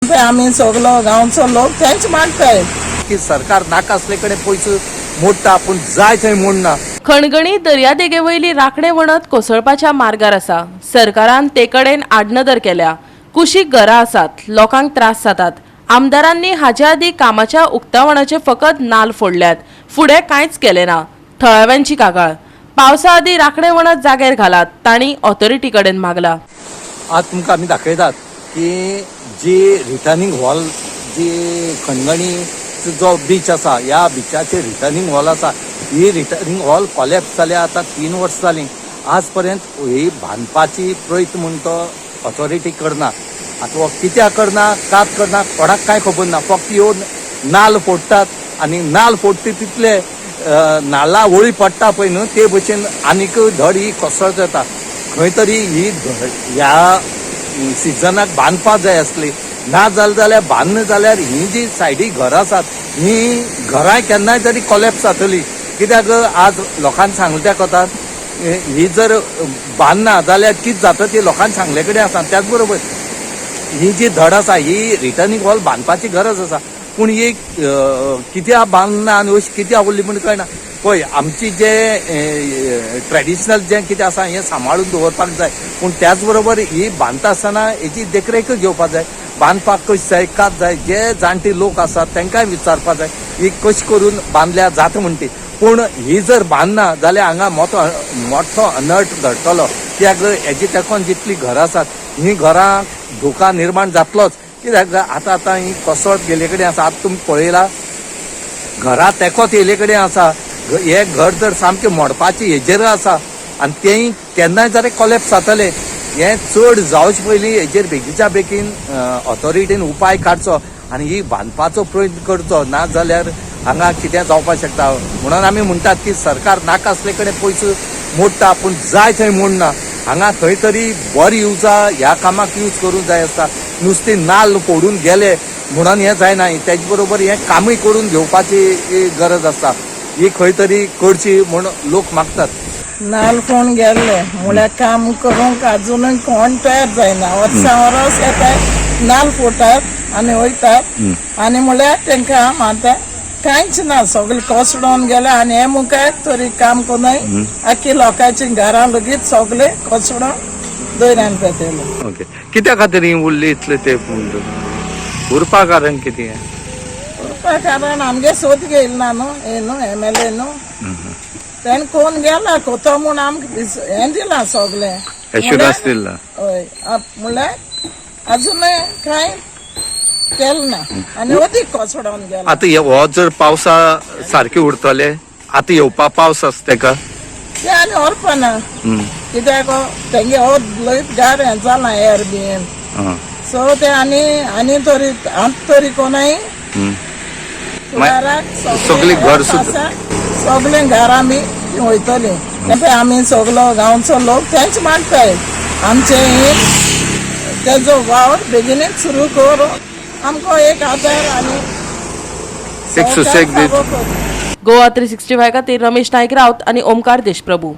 पळय आमी सगलो गांवचो लोक तेंच मागताय की सरकार नाका असले कडेन पयसो मोडटा पूण जाय थंय मोडना। खणगणी दर्यादेगे वयली राखणे वणत कोसळपाच्या मार्गार आसा। सरकारान ते कडेन आडनदर केल्या। कुशीक घरां आसात, लोकांक त्रास जातात। आमदारांनी हाच्या आदी कामाच्या उक्तावणाचे फकत नाल फोडल्यात, फुडें कांयच केले ना। थळाव्यांची कागाळ। पावसा आदी राखणे वणत जाग्यार घालात, तांणी ऑथॉरिटी कडेन मागला। आज तुमकां आमी दाखयतात की जी रिटर्निंग हॉल जी खणगणी जो बीच आसा ह्या बिचाचेर रिटर्निंग हॉल आसा, ही रिटर्निंग हॉल कॉलेप्स जाल्या आतां 3 वर्सां जालीं। आज पर्यंत ही बांदपाची प्रयत्न म्हूण तो ऑथॉरिटी करना। आतां हो कित्याक करना, कात करना, कोणाक कांय खबर ना। फक्त ह्यो नाल फोडटात आनी नाल फोडटा तितले नाल्ला वळी पडटा पळय न्हू, ते भशेन आनीक धड ही कोसळ जाता। खंय तरी ही ह्या सिजनाक बांदपाक जाय आसली, ना जाल्यार बांदना जाल्यार ही जी सायडीक घरां आसात ही घरां केन्नाय तरी कॉलेप्स जातली। कित्याक आज लोकांक सांगले त्या कोतात ही जर बांदना जाल्यार कितें जाता ती लोकांक सांगले कडेन आसा। त्याच बरोबर ही जी धड आसा ही रिटर्निंग हॉल बांदपाची गरज आसा, पूण ही कित्याक बांदना आनी अशी कित्याक उरली म्हण कळना। पळय आमची जे ट्रेडिशनल जें कितें आसा हें सांबाळून दवरपाक जाय, पूण त्याच बरोबर ही बांदता आसतना हेची देखरेख घेवपाक जाय। बांदपाक कशी जाय, कात जाय, जे जाणटे लोक आसात तांकांय विचारपाक जाय ही कशी करून बांदल्या जाता म्हणटी। पूण ही जर बांदना जाल्यार हांगा मोठो अनर्थ घडटलो। कित्याक हेजी तेकोन जितली घरां आसात ही घरां धोका निर्माण जातलोच। कित्याक आतां ही कोसळत गेले कडेन आसा। आतां तुमी पळयला घरां तेकोत येयले कडेन आसा, हे घर जर सामकें मोडपाचे हेजेर आसा आनी तें केन्नाय जाल्यार कॉलेप्स जातलें। हें चड जावचे पयलीं हेजेर बेगीच्या बेगीन ऑथॉरिटीन उपाय काडचो आनी ही बांदपाचो प्रयत्न करचो, ना जाल्यार हांगा कितें जावपाक शकता। म्हणून आमी म्हणटात की सरकार नाका असले कडेन पयसो मोडटा पूण जाय थंय मोडना। हांगा खंय तरी बरें युजा ह्या कामाक यूज करूंक जाय आसता। नुस्तें नाल्ल फोडून गेले म्हणून हें जायना, तेच बरोबर हें कामूय करून घेवपाची गरज आसता। ही खंय तरी करची म्हूण लोक मागतात। नाल फोन गेल्ले म्हळ्यार काम करूंक अजूनय कोण तयार जायना। वर्सां वरस येतात, नाल फोडटात आनी वयतात आनी म्हळ्यार तांकां आतां कांयच ना, सगळें कोसळोन गेले आनी हे मुखार तरी काम कोनाय आख्खी लोकांची घरां लेगीत सगळे कोसळोन दर्यान पेटयले। ओके, कित्या खातीर ही उरली इतले ते उरपा कारण कितें? उरपा कारण आमगे सोद घेयला ना न्हू, हे न्हू MLA न्हू, तेणे कोण गेला कोतो म्हूण आमकां हें दिलां सगळें एश्युरन्स दिला। हय, म्हळ्यार अजूनय कांय केलें ना आनी अदीक कोसळोन गेला। आतां हो जर पावसा सारके उरतले, आतां येवपा पावस आसा तेका ते आनी व्हरपाना, कित्याक तेंगे हो लयत गार हें जालां एअर बीन, सो ते आनी तरी तरी कोणाय सगळी घर सगळे घरां बी वयतली। पळय आमी सगलो गांवचो लोक तेंच मागताय आमचे ही तेजो वावर बेगीनच सुरू करून आमकां एक आदार आनी गोवा 365 खातीर रमेश नायक रावत आनी ओमकार देशप्रभू।